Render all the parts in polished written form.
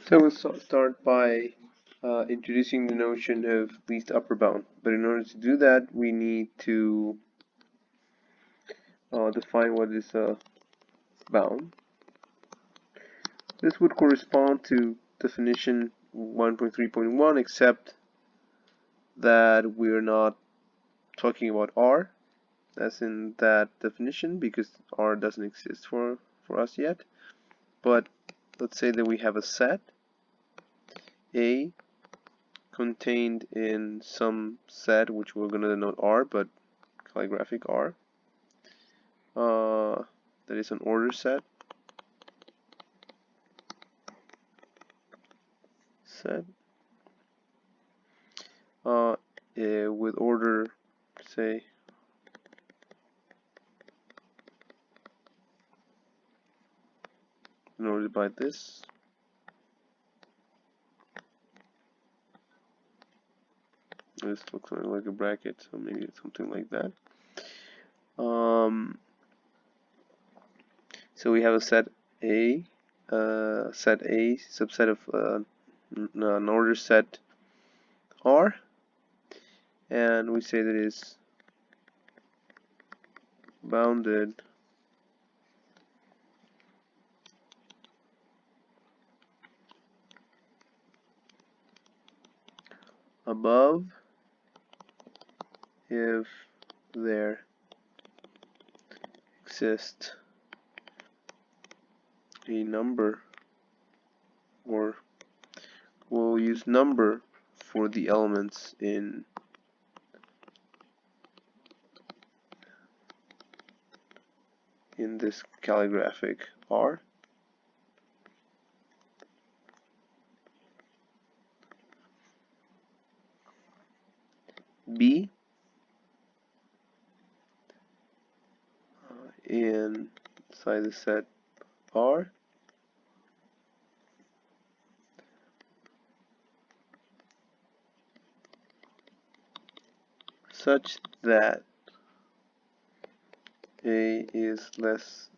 So we'll start by introducing the notion of least upper bound. But in order to do that, we need to define what is a bound. This would correspond to definition 1.3.1, except that we're not talking about R, as in that definition, because R doesn't exist for us yet. But let's say that we have a set A contained in some set, which we're going to denote R, but calligraphic R. That is an order set. With order, say, denoted by this. This looks like a bracket, so maybe it's something like that. So we have a set A, subset of an order set R, and we say that it is bounded above if there exists a number, or we'll use number for the elements in this calligraphic R. B inside the set R such that A is less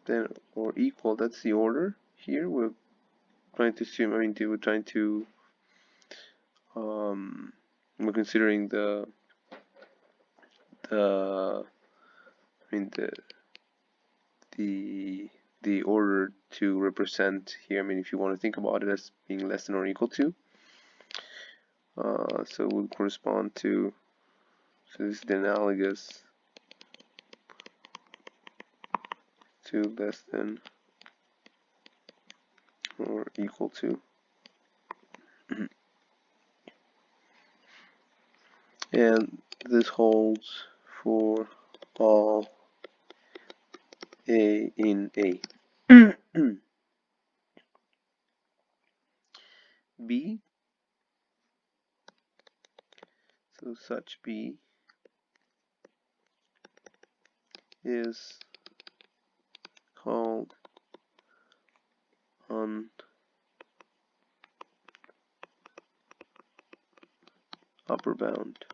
than or equal. That's the order. Here we're trying to assume, we're trying to we're considering the order to represent here. If you want to think about it as being less than or equal to, so it would correspond to, so this is the analogous to less than or equal to. And this holds for all A in A. B, so such B is called an upper bound.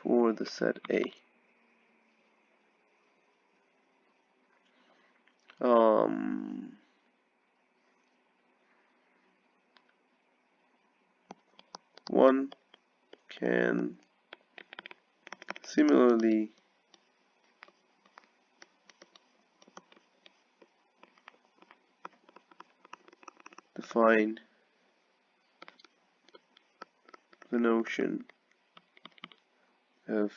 For the set A. One can similarly define the notion of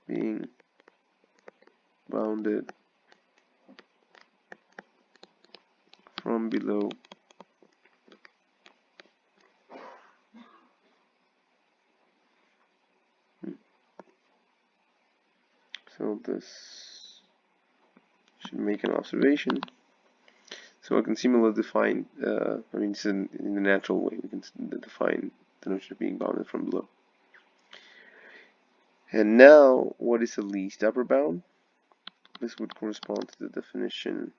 being bounded from below so this should make an observation. So I can similarly define, it's in the natural way, we can define the notion of being bounded from below. And now, what is the least upper bound? This would correspond to the definition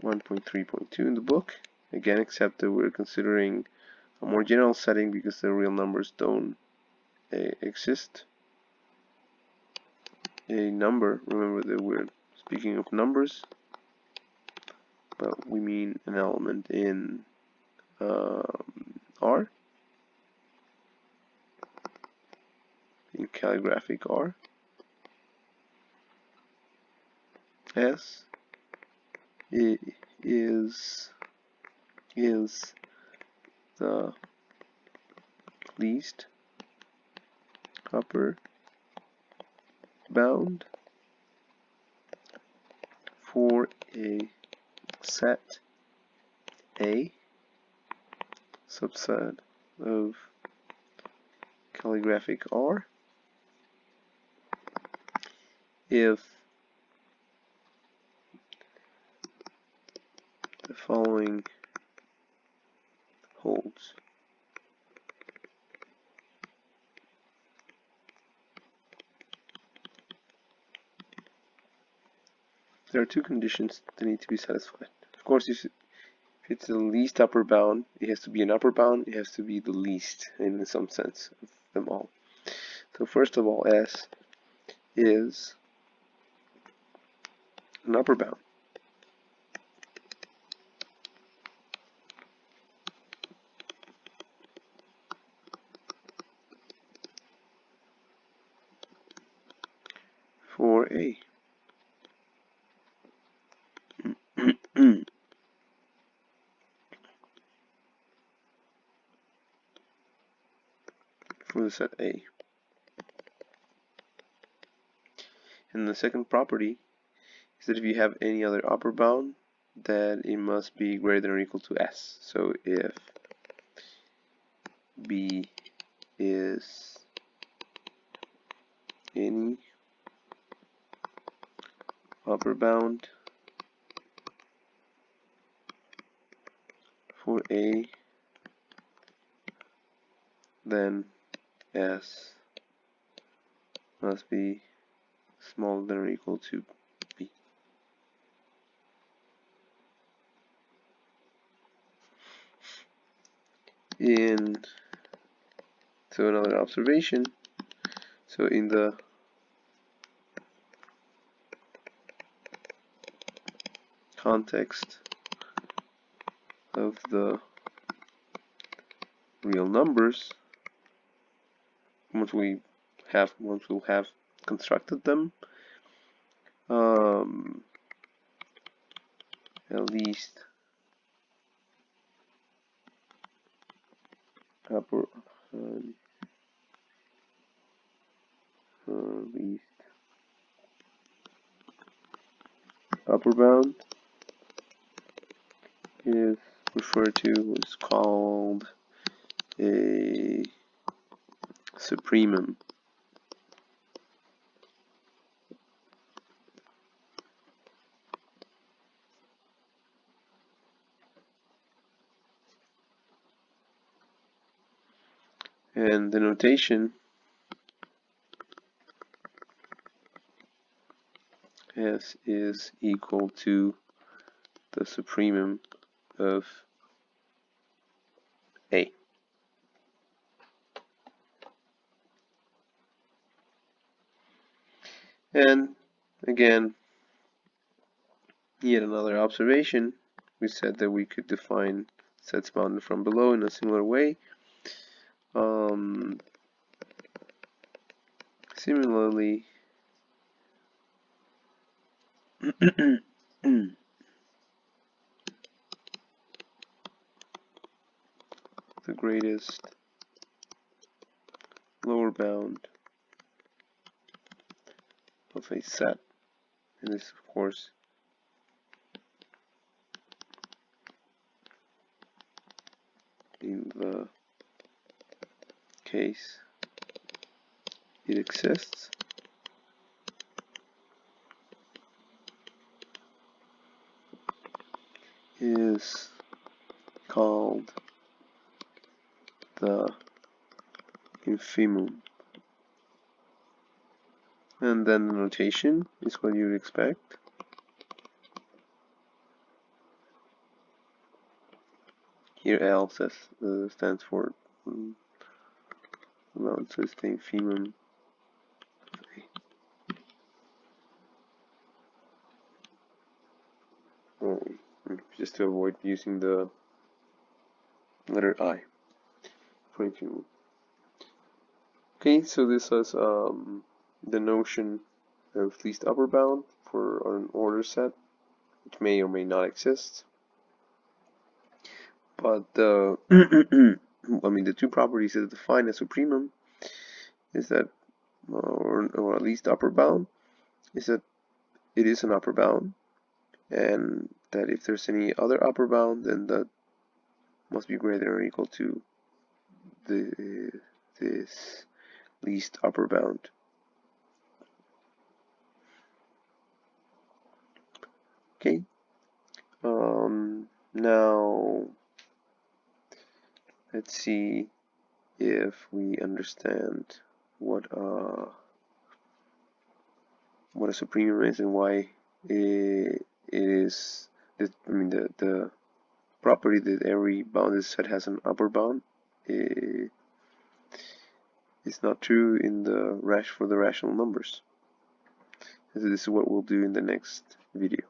1.3.2 in the book. Again, except that we're considering a more general setting because the real numbers don't exist. A number, remember that we're speaking of numbers, but we mean an element in R, in calligraphic R. S is the least upper bound for a set A, subset of calligraphic R, if the following holds. There are two conditions that need to be satisfied. Of course, if it's the least upper bound, it has to be an upper bound, it has to be the least in some sense of them all. So first of all, S is an upper bound. For A. For the set A. And the second property is that if you have any other upper bound, that it must be greater than or equal to S. So if B is any upper bound for A, then S must be smaller than or equal to B. So another observation, so in the context of the real numbers, once we'll have constructed them, at least upper bound is referred to as called a supremum. And the notation S is equal to the supremum of A. And again, yet another observation, we said that we could define sets bounded from below in a similar way. Similarly, the greatest lower bound of a set, and this of course in the case it exists, is called the infimum. And then the notation is what you'd expect. Here L stands for amount, so it's saying femum. Just to avoid using the letter I for femum. Okay, so this is the notion of least upper bound for an order set, which may or may not exist. But the the two properties that define a supremum is that, or at least upper bound, is that it is an upper bound, and that if there's any other upper bound, then that must be greater or equal to this least upper bound. Okay. Now let's see if we understand what a supremum is and why it is. The property that every bounded set has an upper bound is not true in the for the rational numbers. This is what we'll do in the next video.